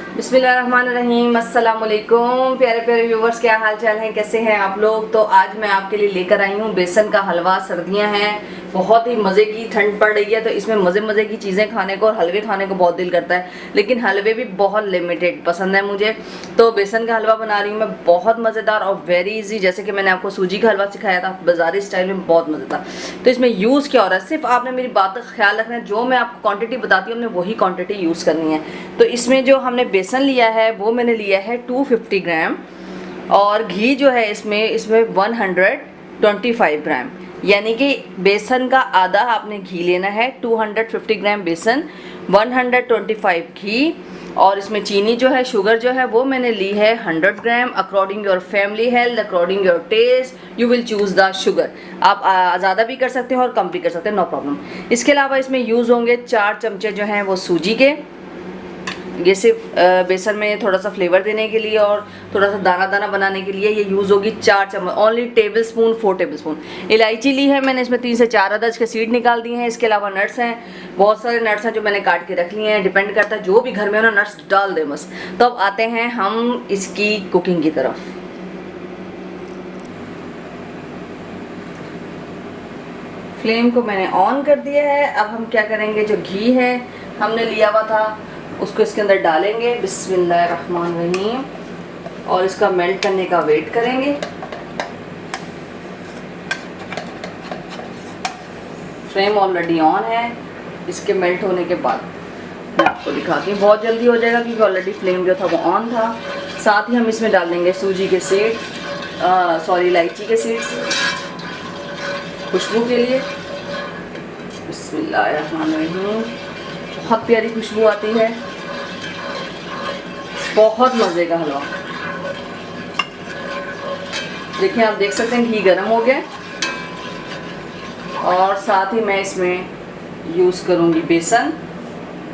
बिस्मिल्लाहिर्रहमानिर्रहीम, अस्सलाम वालेकुम प्यारे प्यारे व्यूवर्स, क्या हाल चाल है, कैसे हैं आप लोग। तो आज मैं आपके लिए लेकर आई हूँ बेसन का हलवा। सर्दियाँ हैं, बहुत ही मज़े की ठंड पड़ रही है, तो इसमें मज़े की चीज़ें खाने को और हलवे खाने को बहुत दिल करता है, लेकिन हलवे भी बहुत लिमिटेड पसंद है मुझे। तो बेसन का हलवा बना रही हूँ मैं, बहुत मज़ेदार और वेरी इजी। जैसे कि मैंने आपको सूजी का हलवा सिखाया था बाज़ारी स्टाइल में, बहुत मज़ेदार। तो इसमें यूज़ क्या हो रहा है, सिर्फ आपने मेरी बात का ख्याल रखना है, जो मैं आपको क्वांटिटी बताती हूँ हमने वही क्वांटिटी यूज़ करनी है। तो इसमें जो हमने बेसन लिया है वो मैंने लिया है 250 ग्राम, और घी जो है इसमें 125 ग्राम, यानी कि बेसन का आधा आपने घी लेना है। 250 ग्राम बेसन, 125 घी, और इसमें चीनी जो है, शुगर जो है वो मैंने ली है 100 gram. According your family health, according your taste, you will choose the sugar. आप ज़्यादा भी कर सकते हैं और कम भी कर सकते हैं, नो प्रॉब्लम। इसके अलावा इसमें यूज़ होंगे 4 चमचे जो हैं वो सूजी के। ये सिर्फ बेसन में थोड़ा सा फ्लेवर देने के लिए और थोड़ा सा दाना दाना बनाने के लिए ये यूज़ होगी। 4 चम्मच, only table spoon, 4 table spoon. इलायची ली है मैंने, इसमें 3 से 4 अदद के सीड निकाल दिए हैं। इसके अलावा नट्स हैं, बहुत सारे नट्स हैं जो मैंने काट के रख लिए हैं। डिपेंड करता है, जो भी घर में हो ना नट्स डाल दे बस। तो अब आते हैं हम इसकी कुकिंग की तरफ। फ्लेम को मैंने ऑन कर दिया है। अब हम क्या करेंगे, जो घी है हमने लिया हुआ था उसको इसके अंदर डालेंगे, बिस्मिल्लाहिर्रहमानिर्रहीम, और इसका मेल्ट करने का वेट करेंगे। फ्लेम ऑलरेडी ऑन है। इसके मेल्ट होने के बाद मैं आपको दिखाती हूँ, बहुत जल्दी हो जाएगा क्योंकि ऑलरेडी फ्लेम जो था वो ऑन था। साथ ही हम इसमें डाल देंगे सूजी के सीड, इलायची के सीड्स खुशबू के लिए। बिस्मिल्लाहिर्रहमानिर्रहीम, बहुत प्यारी खुशबू आती है, बहुत मज़े का हलवा। देखिए, आप देख सकते हैं घी गर्म हो गया, और साथ ही मैं इसमें यूज़ करूँगी बेसन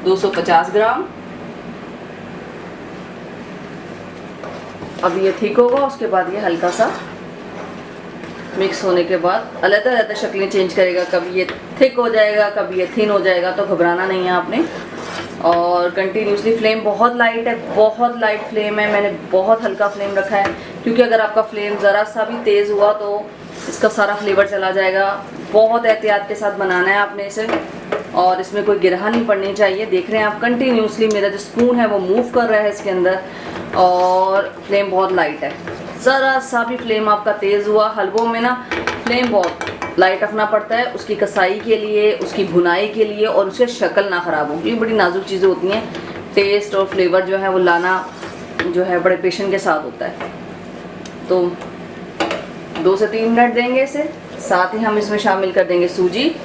250 ग्राम। अब ये ठीक होगा, उसके बाद ये हल्का सा मिक्स होने के बाद अलग-अलग शक्लें चेंज करेगा, कभी ये थिक हो जाएगा, कभी ये थिन हो जाएगा, तो घबराना नहीं है आपने। और कंटिन्यूसली, फ्लेम बहुत लाइट है, बहुत लाइट फ्लेम है, मैंने बहुत हल्का फ्लेम रखा है, क्योंकि अगर आपका फ्लेम ज़रा सा भी तेज़ हुआ तो इसका सारा फ्लेवर चला जाएगा। बहुत एहतियात के साथ बनाना है आपने इसे, और इसमें कोई गिरहा नहीं पड़नी चाहिए। देख रहे हैं आप, कंटिन्यूसली मेरा जो स्पून है वो मूव कर रहा है इसके अंदर, और फ्लेम बहुत लाइट है। ज़रा सा भी फ्लेम आपका तेज़ हुआ, हलवों में ना फ्लेम बहुत लाइट रखना पड़ता है, उसकी कसाई के लिए, उसकी भुनाई के लिए, और उसकी शक्ल ना ख़राब हो। ये बड़ी नाजुक चीज़ें होती हैं, टेस्ट और फ्लेवर जो है वो लाना जो है बड़े पेशेंस के साथ होता है। तो 2 से 3 मिनट देंगे इसे। साथ ही हम इसमें शामिल कर देंगे सूजी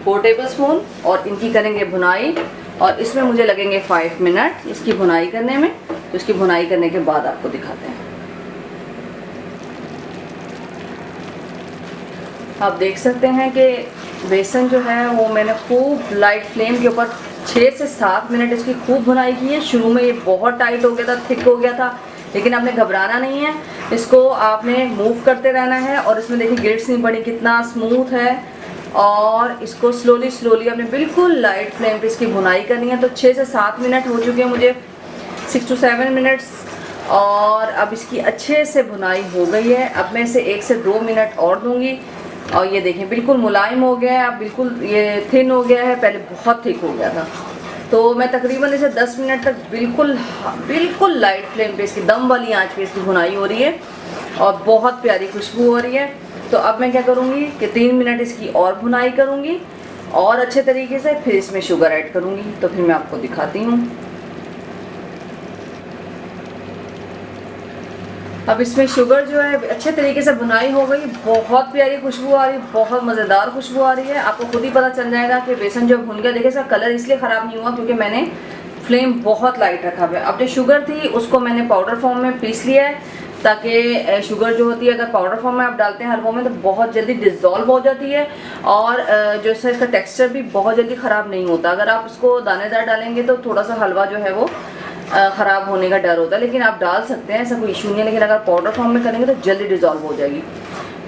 4 टेबल स्पून, और इनकी करेंगे भुनाई, और इसमें मुझे लगेंगे 5 मिनट इसकी भुनाई करने में। तो इसकी भुनाई करने के बाद आपको दिखाते हैं। आप देख सकते हैं कि बेसन जो है वो मैंने खूब लाइट फ्लेम के ऊपर 6 से 7 मिनट इसकी खूब भुनाई की है। शुरू में ये बहुत टाइट हो गया था, थिक हो गया था, लेकिन आपने घबराना नहीं है, इसको आपने मूव करते रहना है। और इसमें देखिए गिल्ट्स नहीं पड़ी, कितना स्मूथ है। और इसको स्लोली आपने बिल्कुल लाइट फ्लेम पे इसकी भुनाई करनी है। तो 6 से 7 मिनट हो चुके हैं मुझे, 6 to 7 मिनट्स, और अब इसकी अच्छे से भुनाई हो गई है। अब मैं इसे 1 से 2 मिनट और दूंगी, और ये देखें बिल्कुल मुलायम हो गया है, अब बिल्कुल ये थिन हो गया है, पहले बहुत थिक हो गया था। तो मैं तकरीबन इसे 10 मिनट तक बिल्कुल लाइट फ्लेम पे, इसकी दम वाली आंच पे इसकी भुनाई हो रही है, और बहुत प्यारी खुशबू हो रही है। तो अब मैं क्या करूँगी कि 3 मिनट इसकी और भुनाई करूँगी, और अच्छे तरीके से फिर इसमें शुगर ऐड करूँगी। तो फिर मैं आपको दिखाती हूँ। अब इसमें शुगर जो है अच्छे तरीके से भुनाई हो गई, बहुत प्यारी खुशबू आ रही है, बहुत मज़ेदार खुशबू आ रही है। आपको खुद ही पता चल जाएगा कि बेसन जो भुन गया। देखिए इसका कलर इसलिए ख़राब नहीं हुआ क्योंकि मैंने फ्लेम बहुत लाइट रखा हुआ है। अब जो शुगर थी उसको मैंने पाउडर फॉर्म में पीस लिया है, ताकि शुगर जो होती है अगर पाउडर फॉर्म में आप डालते हैं हलवों में तो बहुत जल्दी डिज़ोल्व हो जाती है, और जो इसका टेक्सचर भी बहुत जल्दी ख़राब नहीं होता। अगर आप उसको दानेदार डालेंगे तो थोड़ा सा हलवा जो है वो ख़राब होने का डर होता है, लेकिन आप डाल सकते हैं, ऐसा कोई इशू नहीं है। लेकिन अगर पाउडर फॉर्म में करेंगे तो जल्दी डिज़ोल्व हो जाएगी।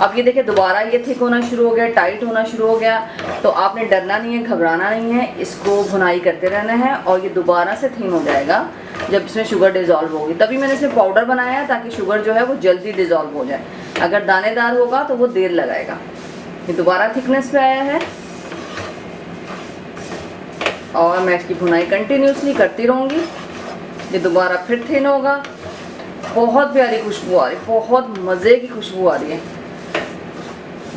अब ये देखिए दोबारा ये थिक होना शुरू हो गया, टाइट होना शुरू हो गया। तो आपने डरना नहीं है, घबराना नहीं है, इसको भुनाई करते रहना है और ये दोबारा से थिन हो जाएगा जब इसमें शुगर डिज़ोल्व होगी। तभी मैंने इसमें पाउडर बनाया है ताकि शुगर जो है वो जल्दी डिज़ोल्व हो जाए। अगर दानेदार होगा तो वो देर लगाएगा। ये दोबारा थिकनेस पे आया है और मैं इसकी भुनाई कंटिन्यूसली करती रहूँगी। ये दोबारा फिर थिन होगा। बहुत प्यारी खुशबू आ रही है, बहुत मज़े की खुशबू आ रही है।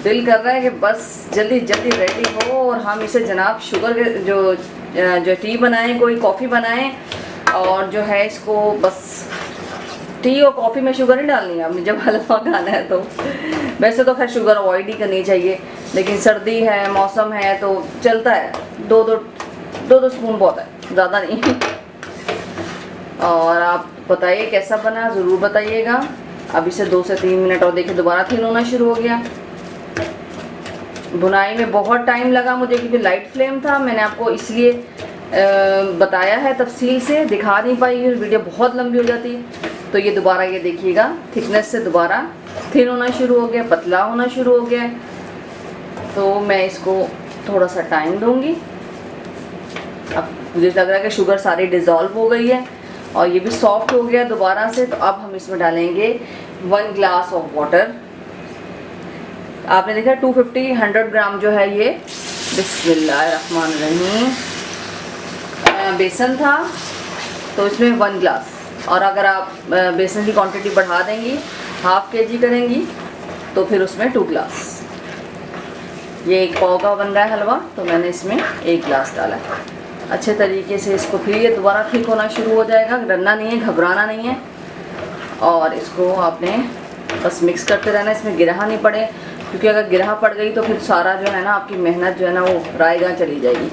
दिल कर रहा है कि बस जल्दी जल्दी रेडी हो और हम इसे जनाब शुगर जो टी बनाएं, कोई कॉफ़ी बनाएं और जो है इसको बस टी और कॉफ़ी में शुगर नहीं डालनी है आपने जब हलवा खाना है तो। वैसे तो खैर शुगर अवॉइड ही करनी चाहिए, लेकिन सर्दी है, मौसम है तो चलता है। दो स्पून बहुत है, ज़्यादा नहीं। और आप बताइए कैसा बना, ज़रूर बताइएगा। अब इसे 2 से 3 मिनट और देखिए दोबारा थिन होना शुरू हो गया। बुनाई में बहुत टाइम लगा मुझे क्योंकि लाइट फ्लेम था। मैंने आपको इसलिए बताया है, तफसील से दिखा नहीं पाई, वीडियो बहुत लंबी हो जाती। तो ये दोबारा ये देखिएगा थिकनेस से दोबारा थिन होना शुरू हो गया, पतला होना शुरू हो गया। तो मैं इसको थोड़ा सा टाइम दूंगी। अब मुझे लग रहा है कि शुगर सारी डिज़ोल्व हो गई है और ये भी सॉफ्ट हो गया दोबारा से। तो अब हम इसमें डालेंगे 1 ग्लास ऑफ वाटर। आपने देखा 250-100 ग्राम जो है ये बिस्मिल्लाहिर्रहमानिर्रहीम बेसन था, तो इसमें 1 ग्लास। और अगर आप बेसन की क्वांटिटी बढ़ा देंगी, ½ kg करेंगी, तो फिर उसमें 2 ग्लास। ये 1 पाव का बन रहा है हलवा, तो मैंने इसमें 1 ग्लास डाला है। अच्छे तरीके से इसको फिर ये दोबारा थिक होना शुरू हो जाएगा। डरना नहीं है, घबराना नहीं है और इसको आपने बस मिक्स करते रहना, इसमें गिरहा नहीं पड़े, क्योंकि अगर गिरहा पड़ गई तो फिर सारा जो है ना आपकी मेहनत जो है ना वो रायगा चली जाएगी,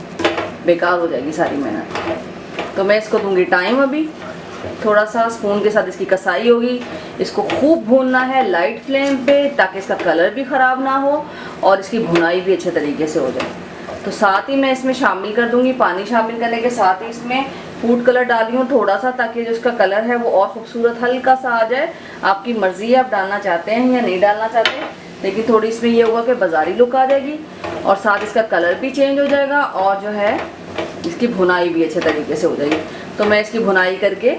बेकार हो जाएगी सारी मेहनत। तो मैं इसको दूंगी टाइम। अभी थोड़ा सा स्पून के साथ इसकी कसाई होगी। इसको खूब भूनना है लाइट फ्लेम पे ताकि इसका कलर भी ख़राब ना हो और इसकी भुनाई भी अच्छे तरीके से हो जाए। तो साथ ही मैं इसमें शामिल कर दूंगी, पानी शामिल करने के साथ ही इसमें फूड कलर डाली हूँ थोड़ा सा, ताकि जो इसका कलर है वो और ख़ूबसूरत हल्का सा आ जाए। आपकी मर्ज़ी है आप डालना चाहते हैं या नहीं डालना चाहते, लेकिन थोड़ी इसमें ये होगा कि बाज़ारी लुक आ जाएगी और साथ इसका कलर भी चेंज हो जाएगा और जो है इसकी भुनाई भी अच्छे तरीके से हो जाएगी। तो मैं इसकी भुनाई करके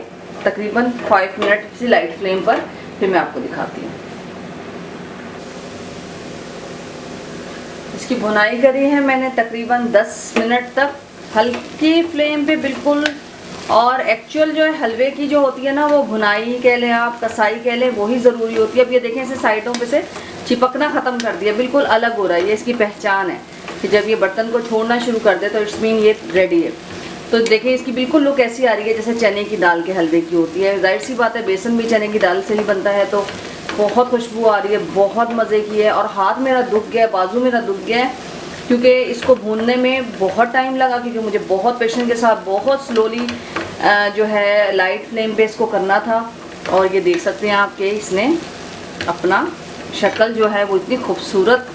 तकरीबन 5 मिनट से लाइट फ्लेम पर फिर मैं आपको दिखाती हूँ। इसकी भुनाई करी है मैंने तकरीबन 10 मिनट तक हल्की फ्लेम पे बिल्कुल। और एक्चुअल जो है हलवे की जो होती है ना वो भुनाई कह लें आप, कसाई कह लें, वही ज़रूरी होती है। अब ये देखें इसे साइडों पे से चिपकना ख़त्म कर दिया, बिल्कुल अलग हो रहा है। ये इसकी पहचान है कि जब ये बर्तन को छोड़ना शुरू कर दे तो इट्स मीन ये रेडी है। तो देखें इसकी बिल्कुल लुक ऐसी आ रही है जैसे चने की दाल के हलवे की होती है। जाहिर सी बात है बेसन भी चने की दाल से ही बनता है। तो बहुत खुशबू आ रही है, बहुत मज़े की है। और हाथ मेरा दुख गया, बाजू मेरा दुख गया है क्योंकि इसको भूनने में बहुत टाइम लगा, क्योंकि मुझे बहुत पेशेंस के साथ बहुत स्लोली जो है लाइट फ्लेम पे इसको करना था। और ये देख सकते हैं आप कि इसने अपना शक्ल जो है वो इतनी खूबसूरत,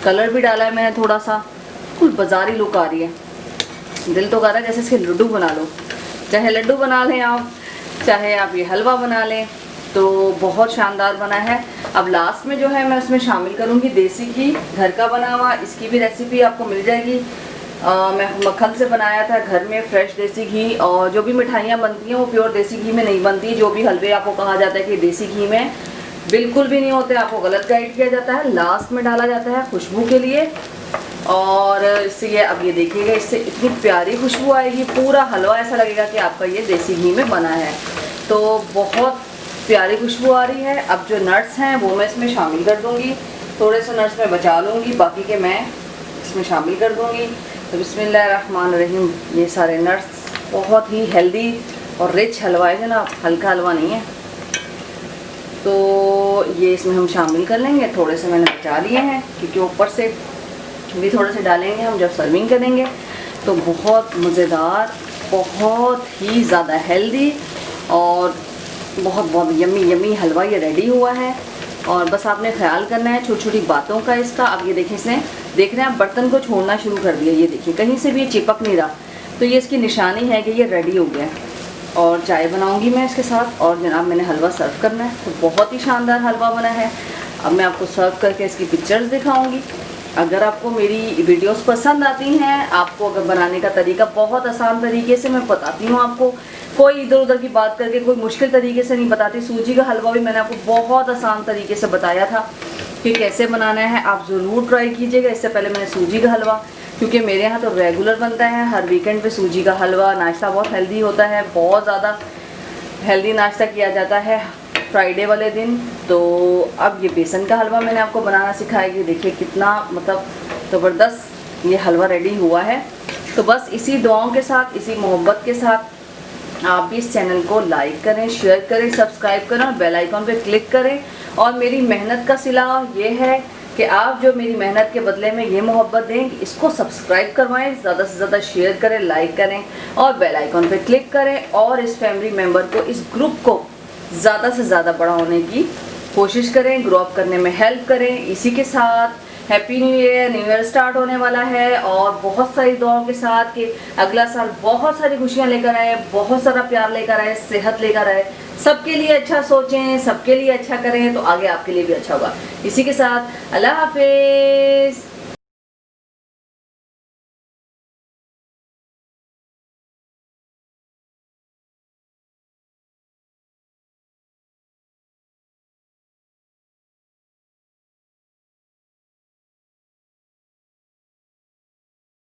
कलर भी डाला है मैंने थोड़ा सा, कुछ बाज़ारी लुक आ रही है। दिल तो कर रहा है जैसे इसके लड्डू बना लो, चाहे लड्डू बना लें आप, चाहे आप ये हलवा बना लें। तो बहुत शानदार बना है। अब लास्ट में जो है मैं उसमें शामिल करूँगी देसी घी, घर का बना हुआ। इसकी भी रेसिपी आपको मिल जाएगी। मैं मक्खन से बनाया था घर में, फ्रेश देसी घी। और जो भी मिठाइयाँ बनती हैं वो प्योर देसी घी में नहीं बनती। जो भी हलवे आपको कहा जाता है कि देसी घी में, बिल्कुल भी नहीं होते, आपको गलत गाइड किया जाता है। लास्ट में डाला जाता है खुशबू के लिए। और इससे ये अब ये देखिएगा, इससे इतनी प्यारी खुशबू आएगी, पूरा हलवा ऐसा लगेगा कि आपका ये देसी घी में बना है। तो बहुत प्यारी खुशबू आ रही है। अब जो नट्स हैं वो मैं इसमें शामिल कर दूंगी, थोड़े से नट्स मैं बचा लूँगी, बाकी के मैं इसमें शामिल कर दूंगी। तो बिस्मिल्लाहिर्रहमानिर्रहीम, ये सारे नट्स बहुत ही हेल्दी और रिच हलवा है जनाब, हल्का हलवा नहीं है। तो ये इसमें हम शामिल कर लेंगे। थोड़े से मैंने बचा लिए हैं क्योंकि ऊपर से भी थोड़े से डालेंगे हम जब सर्विंग करेंगे। तो बहुत मज़ेदार, बहुत ही ज़्यादा हेल्दी और बहुत बहुत यम्मी यम्मी हलवा ये रेडी हुआ है। और बस आपने ख्याल करना है छोटी छोटी बातों का इसका। अब ये देखिए, इसने देख रहे हैं आप बर्तन को छोड़ना शुरू कर दिया, ये देखिए कहीं से भी ये चिपक नहीं रहा। तो ये इसकी निशानी है कि ये रेडी हो गया। और चाय बनाऊंगी मैं इसके साथ और जनाब मैंने हलवा सर्व करना है। तो बहुत ही शानदार हलवा बना है। अब मैं आपको सर्व करके इसकी पिक्चर्स दिखाऊंगी। अगर आपको मेरी वीडियोस पसंद आती हैं, आपको अगर बनाने का तरीका बहुत आसान तरीके से मैं बताती हूँ, आपको कोई इधर उधर की बात करके कोई मुश्किल तरीके से नहीं बताती। सूजी का हलवा भी मैंने आपको बहुत आसान तरीके से बताया था कि कैसे बनाना है, आप ज़रूर ट्राई कीजिएगा। इससे पहले मैंने सूजी का हलवा, क्योंकि मेरे यहाँ तो रेगुलर बनता है, हर वीकेंड पे सूजी का हलवा नाश्ता बहुत हेल्दी होता है, बहुत ज़्यादा हेल्दी नाश्ता किया जाता है फ्राइडे वाले दिन। तो अब ये बेसन का हलवा मैंने आपको बनाना सिखाया कि देखिए कितना मतलब ज़बरदस्त ये हलवा रेडी हुआ है। तो बस इसी दुआओं के साथ, इसी मोहब्बत के साथ आप भी इस चैनल को लाइक करें, शेयर करें, सब्सक्राइब करें और बेल आइकॉन पे क्लिक करें। और मेरी मेहनत का सिला ये है कि आप जो मेरी मेहनत के बदले में ये मोहब्बत दें, इसको सब्सक्राइब करवाएं, ज़्यादा से ज़्यादा शेयर करें, लाइक करें और बेल आइकॉन पे क्लिक करें और इस फैमिली मेम्बर को, इस ग्रुप को ज़्यादा से ज़्यादा बड़ा होने की कोशिश करें, ग्रो अप करने में हेल्प करें। इसी के साथ हैप्पी न्यू ईयर स्टार्ट होने वाला है और बहुत सारी दुआओं के साथ कि अगला साल बहुत सारी खुशियाँ लेकर आए, बहुत सारा प्यार लेकर आए, सेहत लेकर आए, सबके लिए अच्छा सोचें, सबके लिए अच्छा करें तो आगे आपके लिए भी अच्छा होगा। इसी के साथ अल्लाह हाफिज़।